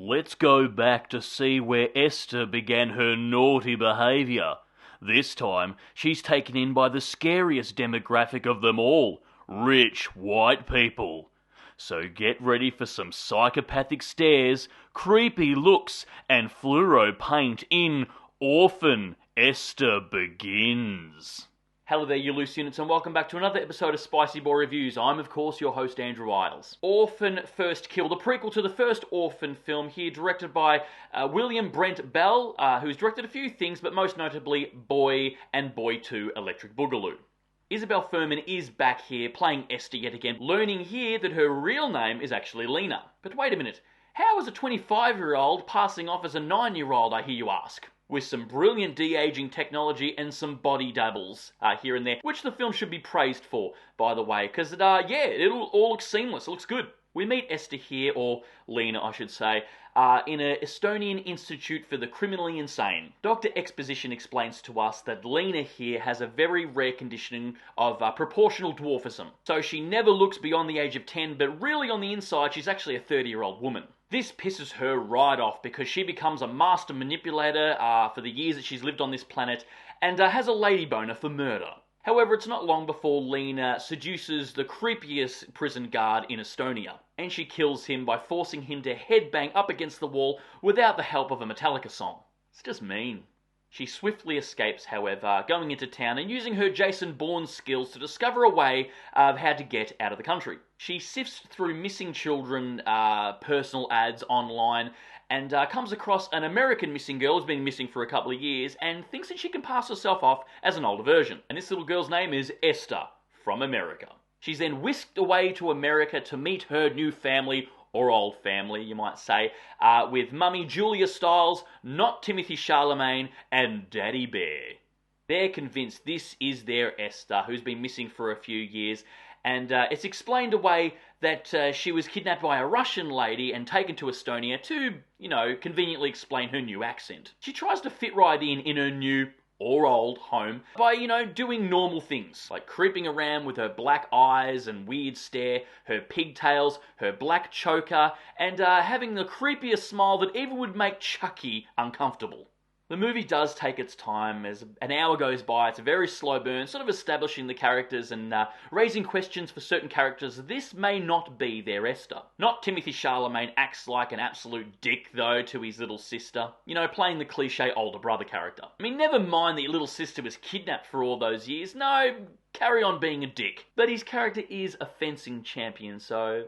Let's go back to see where Esther began her naughty behaviour. This time, she's taken in by the scariest demographic of them all, rich white people. So get ready for some psychopathic stares, creepy looks, and fluoro paint in Orphan, Esther Begins. Hello there, you loose units, and welcome back to another episode of Spicy Boy Reviews. I'm, of course, your host, Andrew Iles. Orphan First Kill, the prequel to the first Orphan film here, directed by William Brent Bell, who's directed a few things, but most notably Boy and Boy 2 Electric Boogaloo. Isabel Fuhrman is back here, playing Esther yet again, learning here that her real name is actually Lena. But wait a minute, how is a 25-year-old passing off as a 9-year-old, I hear you ask? With some brilliant de-aging technology and some body doubles here and there, which the film should be praised for, by the way, because it all looks seamless, it looks good. We meet Esther here, or Lena I should say, in an Estonian Institute for the Criminally Insane. Dr. Exposition explains to us that Lena here has a very rare condition of proportional dwarfism. So she never looks beyond the age of 10, but really on the inside she's actually a 30-year-old woman. This pisses her right off because she becomes a master manipulator for the years that she's lived on this planet and has a lady boner for murder. However, it's not long before Lena seduces the creepiest prison guard in Estonia, and she kills him by forcing him to headbang up against the wall without the help of a Metallica song. It's just mean. She swiftly escapes, however, going into town and using her Jason Bourne skills to discover a way of how to get out of the country. She sifts through missing children personal ads online and comes across an American missing girl who's been missing for a couple of years and thinks that she can pass herself off as an older version. And this little girl's name is Esther, from America. She's then whisked away to America to meet her new family, or old family, you might say, with Mummy Julia Stiles, not Timothy Chalamet, and Daddy Bear. They're convinced this is their Esther, who's been missing for a few years, and it's explained away that she was kidnapped by a Russian lady and taken to Estonia to, conveniently explain her new accent. She tries to fit right in her new or old home by, doing normal things, like creeping around with her black eyes and weird stare, her pigtails, her black choker, and having the creepiest smile that even would make Chucky uncomfortable. The movie does take its time. As an hour goes by, it's a very slow burn, sort of establishing the characters and raising questions for certain characters. This may not be their Esther. Not Timothy Chalamet acts like an absolute dick, though, to his little sister. Playing the cliche older brother character. I mean, never mind that your little sister was kidnapped for all those years. No, carry on being a dick. But his character is a fencing champion, so,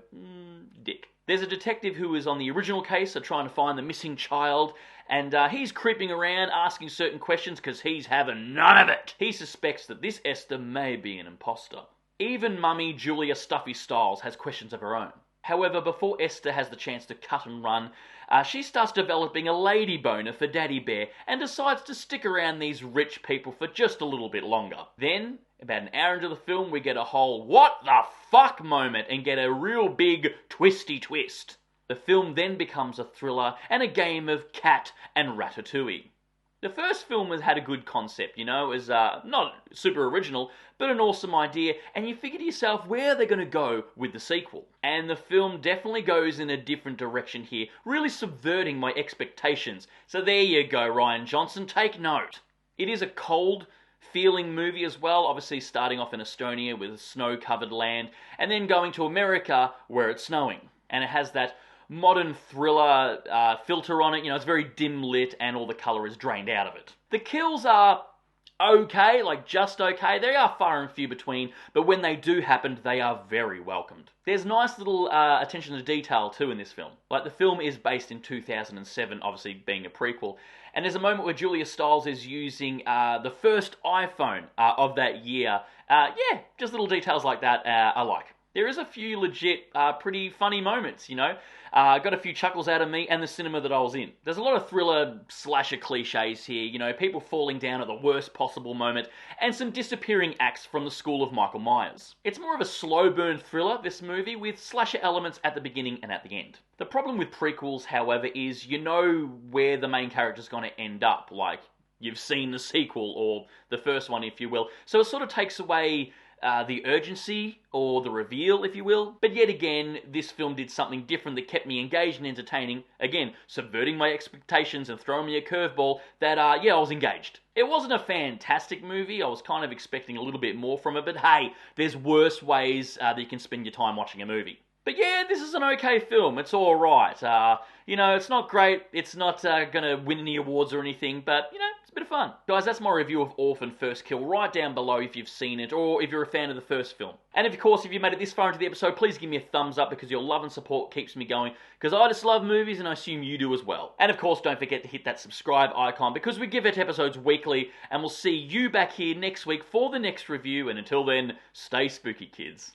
dick. There's a detective who is on the original case trying to find the missing child, and he's creeping around asking certain questions because he's having none of it. He suspects that this Esther may be an imposter. Even Mummy Julia Stuffy Stiles has questions of her own. However, before Esther has the chance to cut and run, she starts developing a lady boner for Daddy Bear and decides to stick around these rich people for just a little bit longer. Then, about an hour into the film, we get a whole what the fuck moment and get a real big twisty twist. The film then becomes a thriller and a game of cat and ratatouille. The first film had a good concept, it was not super original, but an awesome idea, and you figure to yourself, where are they going to go with the sequel? And the film definitely goes in a different direction here, really subverting my expectations. So there you go, Rian Johnson, take note. It is a cold feeling movie as well, obviously starting off in Estonia with snow-covered land, and then going to America where it's snowing. And it has that modern thriller filter on it, it's very dim lit and all the colour is drained out of it. The kills are okay, just okay. They are far and few between, but when they do happen, they are very welcomed. There's nice little attention to detail too in this film. The film is based in 2007, obviously being a prequel, and there's a moment where Julia Stiles is using the first iPhone of that year. Just little details like that I like. There is a few legit, pretty funny moments, Got a few chuckles out of me and the cinema that I was in. There's a lot of thriller slasher cliches here, people falling down at the worst possible moment, and some disappearing acts from the school of Michael Myers. It's more of a slow burn thriller, this movie, with slasher elements at the beginning and at the end. The problem with prequels, however, is you know where the main character's going to end up, you've seen the sequel, or the first one, if you will. So it sort of takes away the urgency or the reveal, if you will. But yet again, this film did something different that kept me engaged and entertaining. Again, subverting my expectations and throwing me a curveball that, I was engaged. It wasn't a fantastic movie. I was kind of expecting a little bit more from it, but hey, there's worse ways that you can spend your time watching a movie. But yeah, this is an okay film. It's alright. It's not great. It's not gonna win any awards or anything, but, it's a bit of fun. Guys, that's my review of Orphan First Kill. Write down below if you've seen it, or if you're a fan of the first film. And of course, if you made it this far into the episode, please give me a thumbs up, because your love and support keeps me going, because I just love movies, and I assume you do as well. And of course, don't forget to hit that subscribe icon, because we give it episodes weekly, and we'll see you back here next week for the next review, and until then, stay spooky, kids.